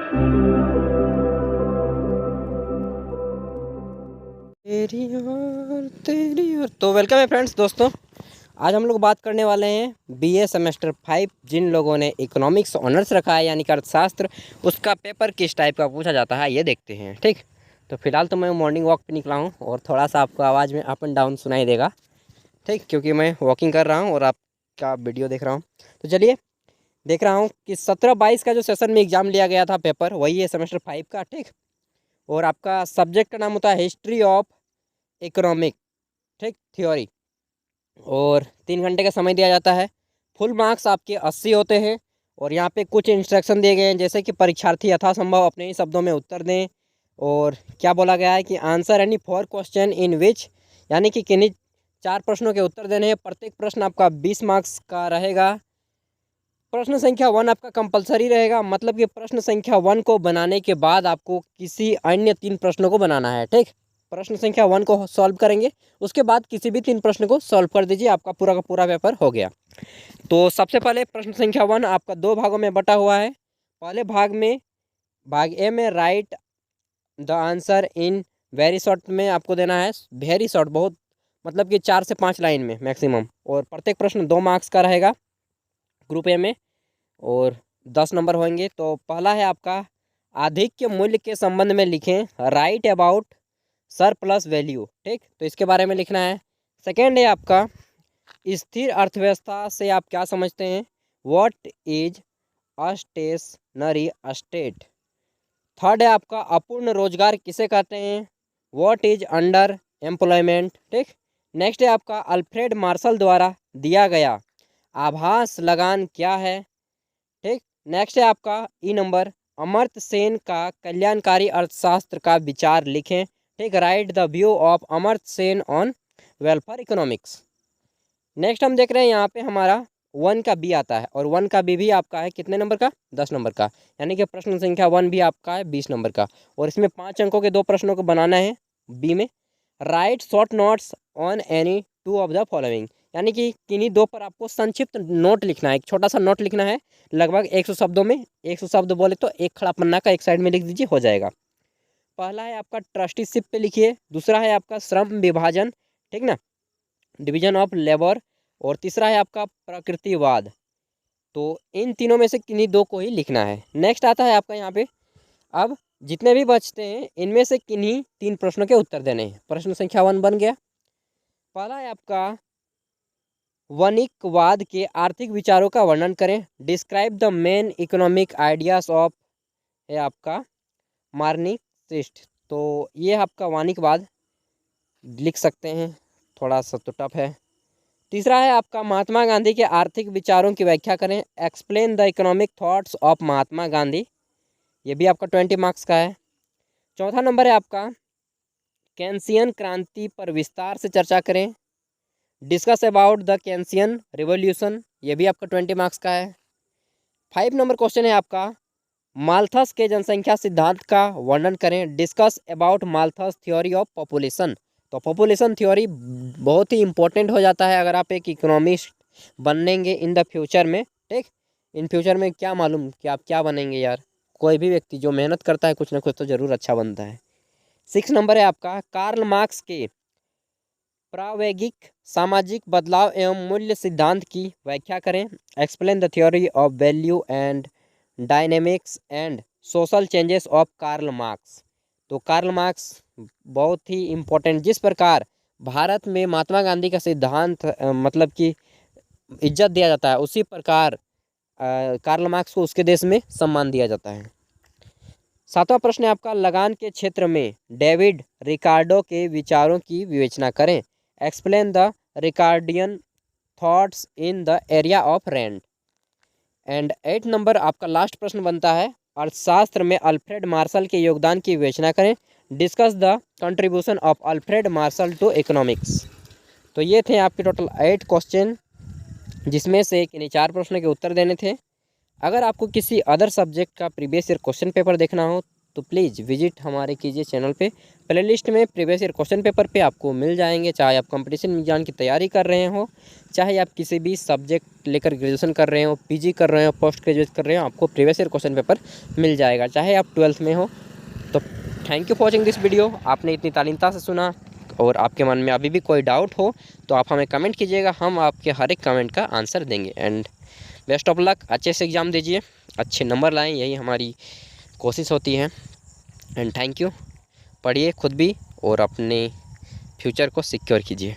तो वेलकम है फ्रेंड्स दोस्तों। आज हम लोग बात करने वाले हैं बीए सेमेस्टर 5 जिन लोगों ने इकोनॉमिक्स ऑनर्स रखा है यानी कि अर्थशास्त्र, उसका पेपर किस टाइप का पूछा जाता है ये देखते हैं। ठीक, तो फिलहाल तो मैं मॉर्निंग वॉक पे निकला हूँ और थोड़ा सा आपको आवाज़ में अप एंड डाउन सुनाई देगा। ठीक, क्योंकि मैं वॉकिंग कर रहा हूँ और आपका वीडियो देख रहा हूँ। तो चलिए, देख रहा हूँ कि 17-22 का जो सेशन में एग्ज़ाम लिया गया था पेपर, वही है सेमेस्टर 5 का। ठीक, और आपका सब्जेक्ट का नाम होता है हिस्ट्री ऑफ इकोनॉमिक, ठीक, थ्योरी, और 3 घंटे का समय दिया जाता है। फुल मार्क्स आपके 80 होते हैं। और यहाँ पे कुछ इंस्ट्रक्शन दिए गए हैं, जैसे कि परीक्षार्थी यथासंभव अपने ही शब्दों में उत्तर दें। और क्या बोला गया है कि आंसर एनी 4 क्वेश्चन इन विच, यानी कि किन्हीं 4 प्रश्नों के उत्तर देने हैं। प्रत्येक प्रश्न आपका 20 मार्क्स का रहेगा। प्रश्न संख्या 1 आपका कंपलसरी रहेगा, मतलब कि प्रश्न संख्या 1 को बनाने के बाद आपको किसी अन्य 3 प्रश्नों को बनाना है। ठीक, प्रश्न संख्या 1 को सॉल्व करेंगे, उसके बाद किसी भी 3 प्रश्न को सॉल्व कर दीजिए, आपका पूरा का पूरा पेपर हो गया। तो सबसे पहले प्रश्न संख्या 1 आपका 2 भागों में बटा हुआ है। पहले भाग में, भाग ए में right the answer in very short में आपको देना है। वेरी शॉर्ट, बहुत मतलब कि 4 से 5 लाइन में मैक्सिमम। और प्रत्येक प्रश्न 2 मार्क्स का रहेगा ग्रुप ए में, और 10 नंबर होंगे। तो पहला है आपका आधिक्य मूल्य के संबंध में लिखें, राइट अबाउट सरप्लस वैल्यू। ठीक, तो इसके बारे में लिखना है। सेकेंड है आपका स्थिर अर्थव्यवस्था से आप क्या समझते हैं, what is a stationery state. Third है आपका अपूर्ण रोजगार किसे कहते हैं, व्हाट इज अंडर एम्प्लॉयमेंट। ठीक, नेक्स्ट है आपका अल्फ्रेड मार्शल द्वारा दिया गया आभास लगान क्या है। ठीक, नेक्स्ट है आपका ई नंबर अमर्त्य सेन का कल्याणकारी अर्थशास्त्र का विचार लिखें। ठीक, right the view of Amartya Sen on welfare economics. Next हम देख रहे हैं यहाँ पे हमारा 1 का बी आता है, और 1 का बी भी आपका है कितने नंबर का, 10 नंबर का, यानी कि प्रश्न संख्या 1 भी आपका है 20 नंबर का। और इसमें 5 अंकों के 2 प्रश्नों को बनाना है बी में। Right short notes on any 2 of the following, यानी कि किन्हीं 2 पर आपको संक्षिप्त नोट लिखना है, एक छोटा सा नोट लिखना है, लगभग 100 शब्दों में। 100 शब्द बोले तो एक खड़ा पन्ना का एक साइड में लिख दीजिए, हो जाएगा। पहला है आपका ट्रस्टीशिप पे लिखिए, दूसरा है आपका श्रम विभाजन, ठीक ना, डिवीजन ऑफ लेबर, और तीसरा है आपका प्रकृतिवाद। तो इन तीनों में से किन्हीं 2 को ही लिखना है। नेक्स्ट आता है आपका यहाँ पे, अब जितने भी बचते हैं इनमें से किन्हीं 3 प्रश्नों के उत्तर देने हैं। प्रश्न संख्या 1 बन गया। पहला है आपका वणिकवाद के आर्थिक विचारों का वर्णन करें, describe the main economic ideas of, है आपका मार्क्सिस्ट। तो ये आपका वाणिकवाद लिख सकते हैं, थोड़ा सा तो टफ है। तीसरा है आपका महात्मा गांधी के आर्थिक विचारों की व्याख्या करें, explain the economic thoughts of Mahatma Gandhi, ये भी आपका 20 मार्क्स का है। चौथा नंबर है आपका केंसियन क्रांति पर विस्तार से चर्चा करें, डिस्कस अबाउट द केंसियन रिवॉल्यूशन, ये भी आपका 20 मार्क्स का है। 5 नंबर क्वेश्चन है आपका माल्थस के जनसंख्या सिद्धांत का वर्णन करें, discuss about Malthus theory of population. तो पॉपुलेशन थ्योरी बहुत ही इंपॉर्टेंट हो जाता है अगर आप एक इकोनॉमिस्ट बनेंगे इन द फ्यूचर में। ठीक, इन फ्यूचर में क्या मालूम कि आप क्या बनेंगे यार, कोई भी व्यक्ति जो मेहनत करता है कुछ ना कुछ तो ज़रूर अच्छा बनता है। 6 नंबर है आपका कार्ल मार्क्स के प्रावैगिक सामाजिक बदलाव एवं मूल्य सिद्धांत की व्याख्या करें, explain the theory of value and dynamics and social changes of Karl Marx. तो कार्ल मार्क्स बहुत ही इम्पोर्टेंट, जिस प्रकार भारत में महात्मा गांधी का सिद्धांत मतलब कि इज्जत दिया जाता है, उसी प्रकार कार्ल मार्क्स को उसके देश में सम्मान दिया जाता है। 7वां प्रश्न है आपका लगान के क्षेत्र में डेविड रिकार्डो के विचारों की विवेचना करें, explain the Ricardian thoughts in the area of rent. And 8 number आपका लास्ट प्रश्न बनता है अर्थशास्त्र में अल्फ्रेड मार्शल के योगदान की विवेचना करें, discuss the contribution of Alfred Marshall to economics. तो ये थे आपके टोटल 8 क्वेश्चन, जिसमें से किन्हीं 4 प्रश्नों के उत्तर देने थे। अगर आपको किसी अदर सब्जेक्ट का प्रीवियस ईयर क्वेश्चन पेपर देखना हो तो प्लीज़ विजिट हमारे कीजिए चैनल पे। प्लेलिस्ट में प्रीवियस ईयर क्वेश्चन पेपर पे आपको मिल जाएंगे, चाहे आप कंपटीशन एग्जाम की तैयारी कर रहे हो, चाहे आप किसी भी सब्जेक्ट लेकर ग्रेजुएशन कर रहे हो, पीजी कर रहे हो, पोस्ट ग्रेजुएट कर रहे हो, आपको प्रीवियस ईयर क्वेश्चन पेपर मिल जाएगा, चाहे आप 12th में हो। तो thank you for watching this video. आपने इतनी तालीमता से सुना और आपके मन में अभी भी कोई डाउट हो तो आप हमें कमेंट कीजिएगा, हम आपके हर एक कमेंट का आंसर देंगे। एंड बेस्ट ऑफ लक, अच्छे से एग्ज़ाम दीजिए, अच्छे नंबर लाएं, यही हमारी कोशिश होती है। And thank you. पढ़िए खुद भी और अपने फ्यूचर को सिक्योर कीजिए।